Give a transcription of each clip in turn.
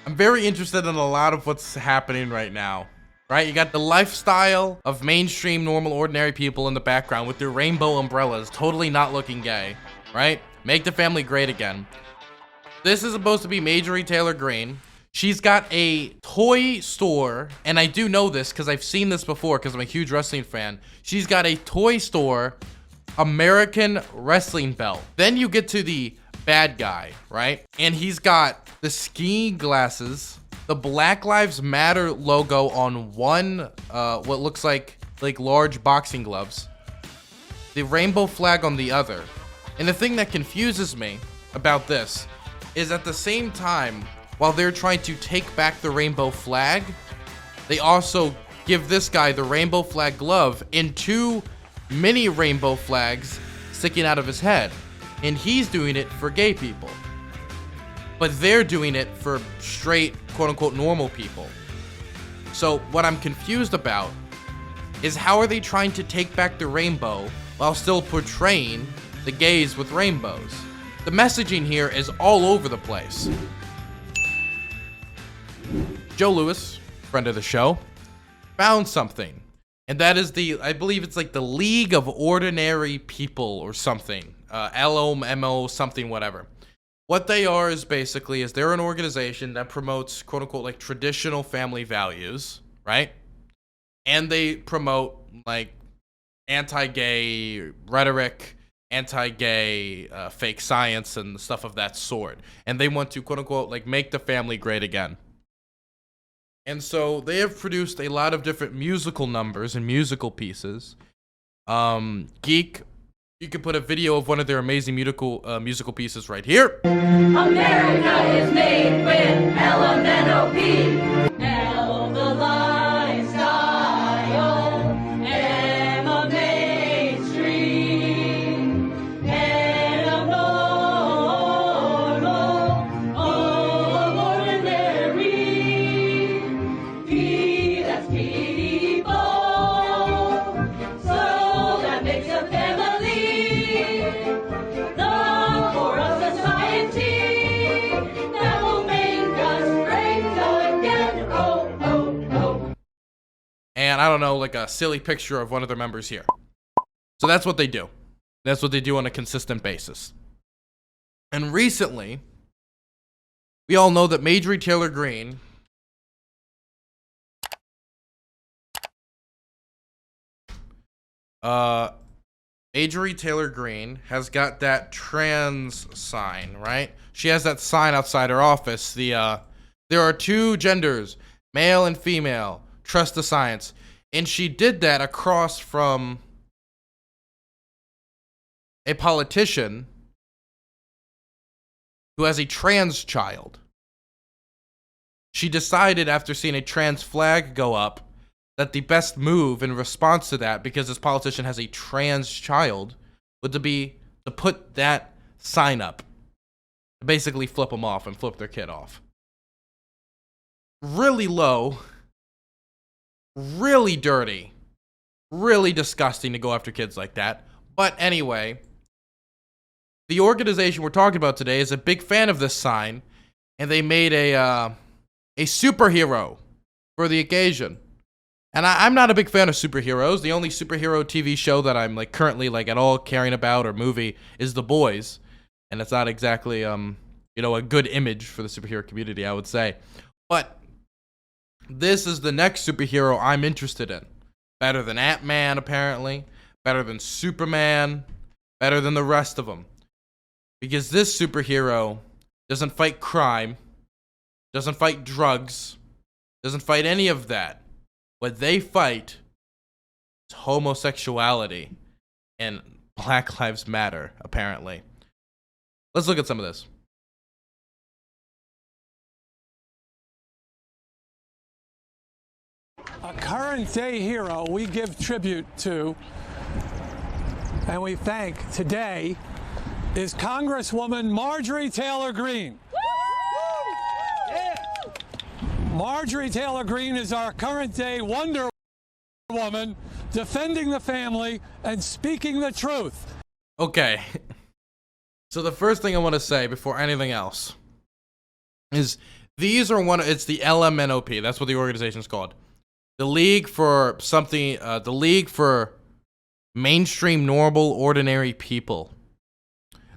I'm very interested in a lot of what's happening right now. Right, you got the lifestyle of mainstream, normal, ordinary people in the background with their rainbow umbrellas, totally not looking gay, right? Make the family great again. This is supposed to be Majorie Taylor Greene. She's got a toy store, and I do know this because I've seen this before because I'm a huge wrestling fan. She's got a toy store, American wrestling belt. Then you get to the bad guy, right? And he's got the skiing glasses, the Black Lives Matter logo on one, what looks like large boxing gloves, the rainbow flag on the other. And the thing that confuses me about this is at the same time, while they're trying to take back the rainbow flag, they also give this guy the rainbow flag glove and 2 mini rainbow flags sticking out of his head. And he's doing it for gay people. But they're doing it for straight, quote-unquote, normal people. So what I'm confused about is how are they trying to take back the rainbow while still portraying the gays with rainbows? The messaging here is all over the place. Joe Lewis, friend of the show, found something. And that is I believe it's like the League of Ordinary People or something. LMNOP something, whatever. What they are is basically they're an organization that promotes quote unquote like traditional family values, right? And they promote like anti-gay rhetoric, anti-gay fake science and stuff of that sort. And they want to quote unquote like make the family great again. And so they have produced a lot of different musical numbers and musical pieces. Geek, you can put a video of one of their amazing musical pieces right here. America is made with LMNOP. L the lifestyle. M a mainstream. N of normal. O of ordinary. P that's people. So that makes a family. And I don't know, like a silly picture of one of their members here. So that's what they do. That's what they do on a consistent basis. And recently, we all know that Majorie Taylor Greene has got that trans sign, right? She has that sign outside her office. There are 2 genders, male and female. Trust the science. And she did that across from a politician who has a trans child. She decided after seeing a trans flag go up that the best move in response to that, because this politician has a trans child, would be to put that sign up. To basically flip them off and flip their kid off. Really low. Really dirty, really disgusting to go after kids like that. But anyway, the organization we're talking about today is a big fan of this sign, and they made a superhero for the occasion. And I'm not a big fan of superheroes. The only superhero TV show that I'm like currently like at all caring about or movie is The Boys, and it's not exactly a good image for the superhero community, I would say. But this is the next superhero I'm interested in. Better than Ant-Man, apparently. Better than Superman. Better than the rest of them. Because this superhero doesn't fight crime. Doesn't fight drugs. Doesn't fight any of that. What they fight is homosexuality. And Black Lives Matter, apparently. Let's look at some of this. A current day hero we give tribute to and we thank today is Congresswoman Majorie Taylor Greene. Marjorie Taylor Greene is our current day Wonder Woman, defending the family and speaking the truth. Okay. So the first thing I want to say before anything else is These are it's the LMNOP. That's what the organization is called. The League for something, the League for Mainstream Normal Ordinary People.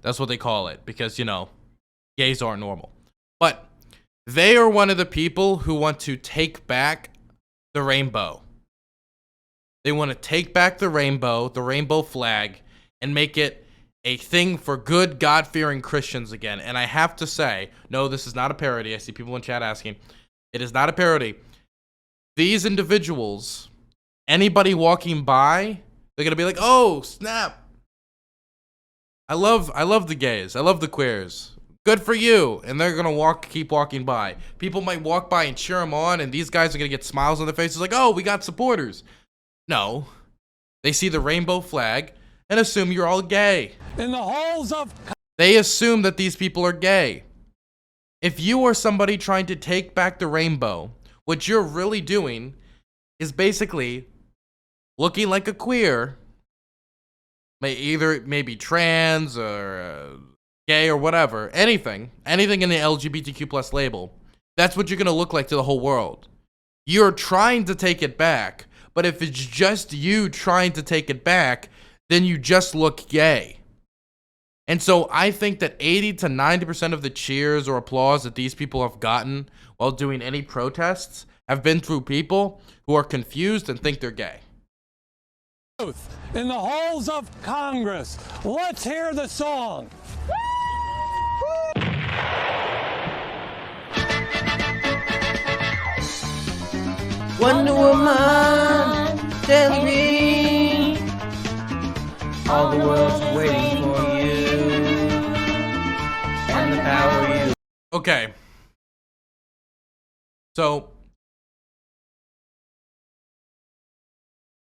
That's what they call it because, you know, gays aren't normal. But they are one of the people who want to take back the rainbow. They want to take back the rainbow flag, and make it a thing for good, God-fearing Christians again. And I have to say, no, this is not a parody. I see people in chat asking. It is not a parody. These individuals, anybody walking by, they're going to be like, oh, snap. I love the gays. I love the queers. Good for you. And they're going to keep walking by. People might walk by and cheer them on, and these guys are going to get smiles on their faces like, oh, we got supporters. No. They see the rainbow flag and assume you're all gay. In the halls of... They assume that these people are gay. If you are somebody trying to take back the rainbow, what you're really doing is basically looking like a queer, maybe trans or gay or whatever, anything in the LGBTQ plus label. That's what you're going to look like to the whole world. You're trying to take it back, but if it's just you trying to take it back, then you just look gay. And so I think that 80 to 90% of the cheers or applause that these people have gotten while doing any protests have been through people who are confused and think they're gay. In the halls of Congress. Let's hear the song. Wonder Woman, tell me, all the world's waiting for you, and the power you. Okay. So,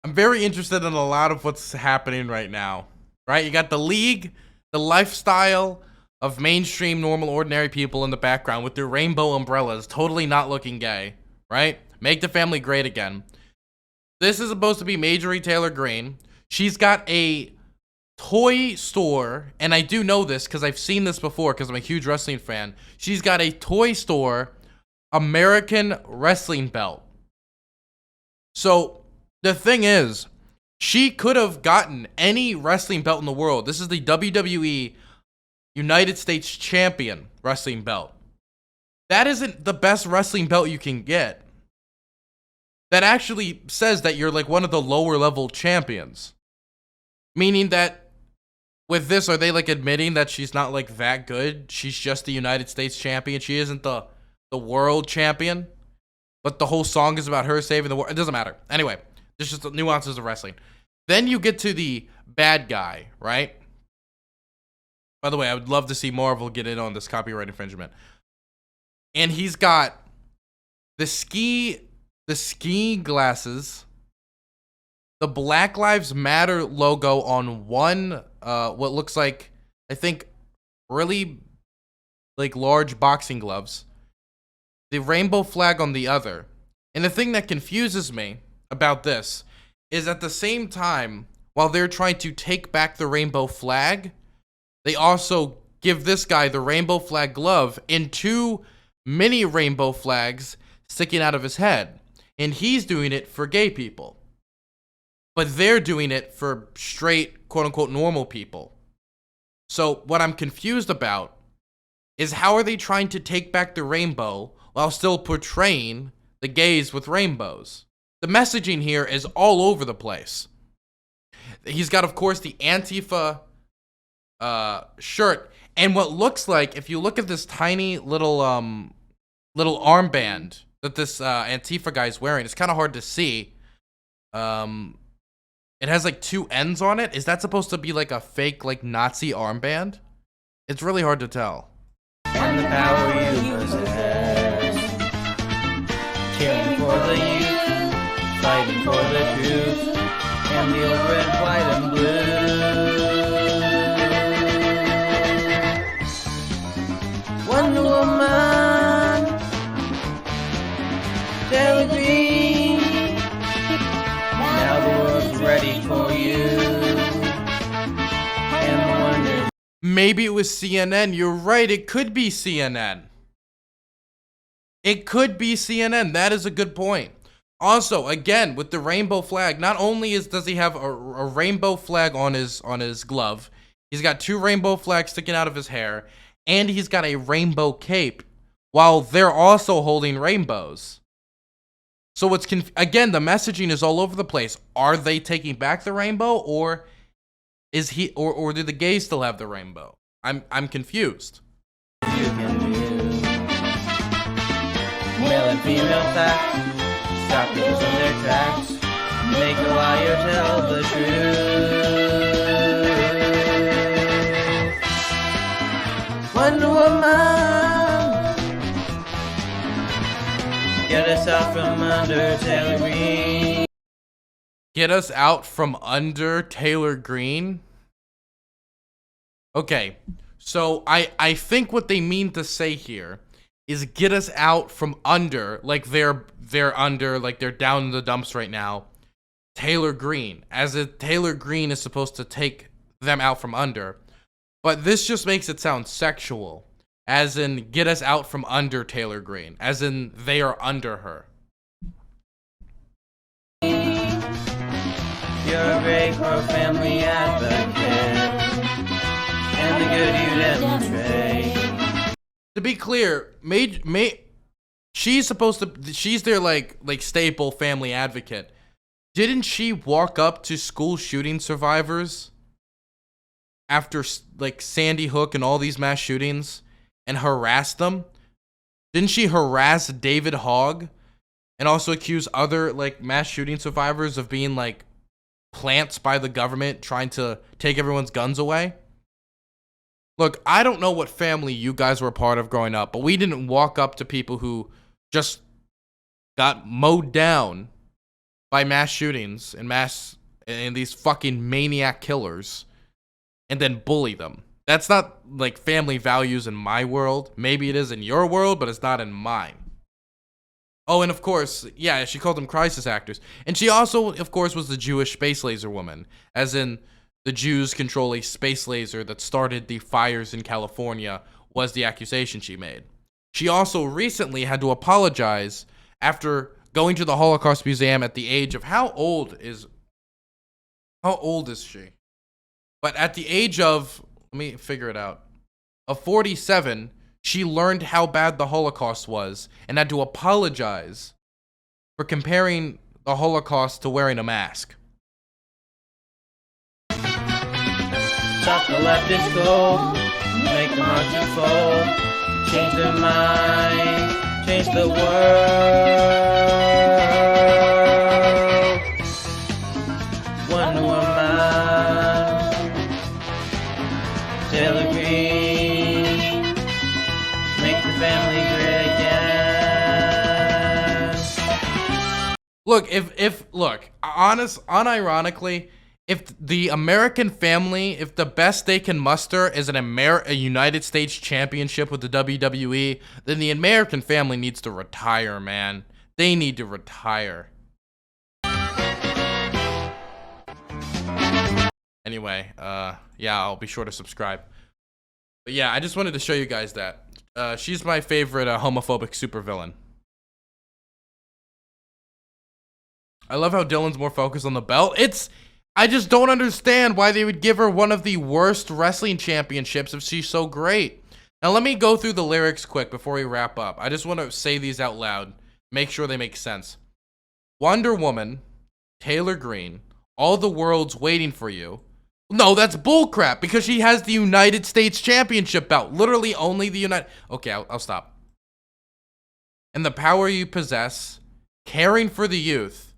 I'm very interested in a lot of what's happening right now, right? You got the League, the lifestyle of mainstream, normal, ordinary people in the background with their rainbow umbrellas, totally not looking gay, right? Make the family great again. This is supposed to be Majorie Taylor Greene. She's got a toy store, and I do know this because I've seen this before because I'm a huge wrestling fan. She's got a toy store American wrestling belt. So the thing is, she could have gotten any wrestling belt in the world. This is the WWE United States Champion wrestling belt. That isn't the best wrestling belt you can get. That actually says that you're like one of the lower level champions. Meaning that with this, are they like admitting that she's not like that good? She's just the United States champion. She isn't the world champion. But the whole song is about her saving the world. It doesn't matter. Anyway, there's just the nuances of wrestling. Then you get to the bad guy, right? By the way, I would love to see Marvel get in on this copyright infringement. And he's got the ski glasses, the Black Lives Matter logo on one, what looks like, I think, really like large boxing gloves, the rainbow flag on the other. And the thing that confuses me about this is at the same time, while they're trying to take back the rainbow flag, they also give this guy the rainbow flag glove and two mini rainbow flags sticking out of his head. And he's doing it for gay people. But they're doing it for straight, quote-unquote, normal people. So what I'm confused about is how are they trying to take back the rainbow while still portraying the gays with rainbows? The messaging here is all over the place. He's got, of course, the Antifa shirt. And what looks like, if you look at this tiny little armband that this Antifa guy is wearing, it's kind of hard to see. It has like two ends on it. Is that supposed to be like a fake like Nazi armband? It's really hard to tell. And the power you possess, caring for the youth, fighting for the truth, and the old red, white, and blue. Wonder Woman, Taylor Greene, now the world's ready for you. And the wonder. Maybe it was CNN. You're right. It could be CNN. It could be CNN. That is a good point. Also, again, with the rainbow flag, not only does he have a rainbow flag on his glove, he's got 2 rainbow flags sticking out of his hair, and he's got a rainbow cape, while they're also holding rainbows. So it's again, the messaging is all over the place. Are they taking back the rainbow, or is he, or do the gays still have the rainbow? I'm confused. You can view male and female facts, stop those in their tracks, make a liar tell the truth. Wonder Woman, get us out from under Taylor Greene. Get us out from under Taylor Greene? Okay, so I think what they mean to say here is get us out from under, like they're under, like they're down in the dumps right now, Taylor Greene, as if Taylor Greene is supposed to take them out from under. But this just makes it sound sexual, as in get us out from under Taylor Greene, as in they are under her. You're a great pro-family advocate, and the good you demonstrate. To be clear, she's supposed to, she's their like staple family advocate. Didn't she walk up to school shooting survivors after like Sandy Hook and all these mass shootings and harass them? Didn't she harass David Hogg and also accuse other like mass shooting survivors of being like plants by the government trying to take everyone's guns away? Look, I don't know what family you guys were a part of growing up, but we didn't walk up to people who just got mowed down by mass shootings and these fucking maniac killers and then bully them. That's not like family values in my world. Maybe it is in your world, but it's not in mine. Oh, and of course, yeah, she called them crisis actors. And she also, of course, was the Jewish space laser woman, as in the Jews control a space laser that started the fires in California was the accusation she made. She also recently had to apologize after going to the Holocaust Museum at the age of, how old is she? But at the age of, let me figure it out, of 47, she learned how bad the Holocaust was and had to apologize for comparing the Holocaust to wearing a mask. Stop the leftist gold, make the market fold, change their mind, change the world. Wonder Woman, Taylor Greene, make the family great again. Look, unironically, if the American family, if the best they can muster is a United States championship with the WWE, then the American family needs to retire, man. They need to retire. Anyway, yeah, I'll be sure to subscribe. But yeah, I just wanted to show you guys that. She's my favorite homophobic supervillain. I love how Dylan's more focused on the belt. I just don't understand why they would give her one of the worst wrestling championships if she's so great. Now, let me go through the lyrics quick before we wrap up. I just want to say these out loud. Make sure they make sense. Wonder Woman, Taylor Greene, all the world's waiting for you. No, that's bullcrap because she has the United States Championship belt. Literally only the United... Okay, I'll stop. And the power you possess, caring for the youth.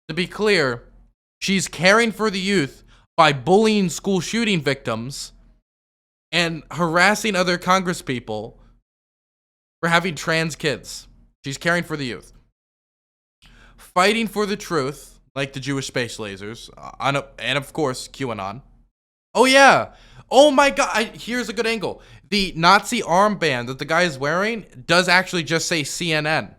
To be clear, she's caring for the youth by bullying school shooting victims and harassing other congresspeople for having trans kids. She's caring for the youth. Fighting for the truth, like the Jewish space lasers, and of course, QAnon. Oh yeah. Oh my god, here's a good angle. The Nazi armband that the guy is wearing does actually just say CNN.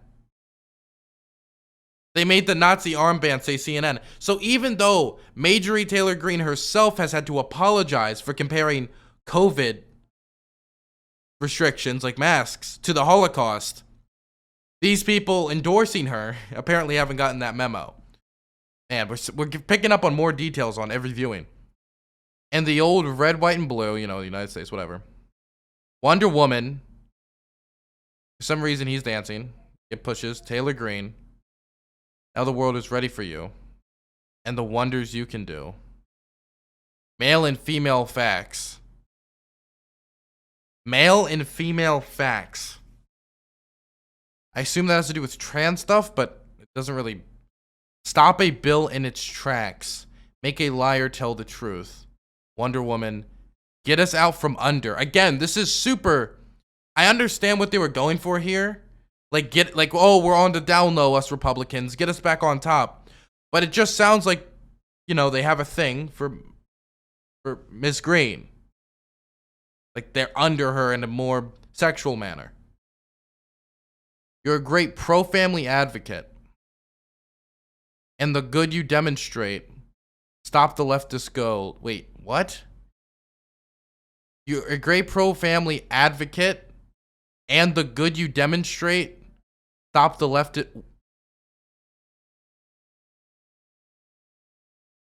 They made the Nazi armband say CNN. So even though Majorie Taylor Greene herself has had to apologize for comparing COVID restrictions like masks to the Holocaust, These people endorsing her apparently haven't gotten that memo. Man, we're picking up on more details on every viewing. And the old red, white, and blue, you know, the United States, whatever. Wonder Woman. For some reason, he's dancing. It pushes. Taylor Greene. Now the world is ready for you. And the wonders you can do. Male and female facts. Male and female facts. I assume that has to do with trans stuff, but it doesn't really. Stop a bill in its tracks. Make a liar tell the truth. Wonder Woman, get us out from under. Again, this is super. I understand what they were going for here. Oh, we're on the down low, us Republicans. Get us back on top. But it just sounds like, you know, they have a thing for Ms. Greene. Like they're under her in a more sexual manner. You're a great pro-family advocate. And the good you demonstrate. Stop the leftist go. Wait, what? You're a great pro-family advocate. And the good you demonstrate. Stop the leftist.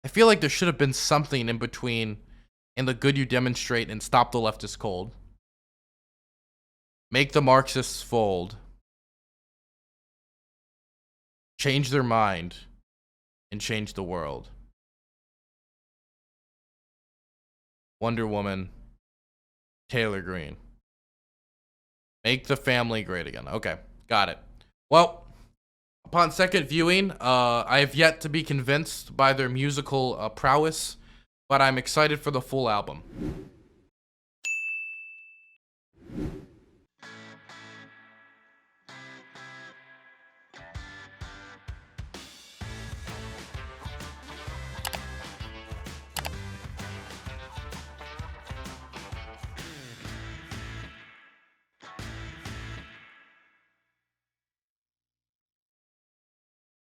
I feel like there should have been something in between. And the good you demonstrate and stop the leftist cold. Make the Marxists fold. Change their mind. And change the world. Wonder Woman. Taylor Greene. Make the family great again. Okay, got it. Well, upon second viewing, I have yet to be convinced by their musical prowess, but I'm excited for the full album.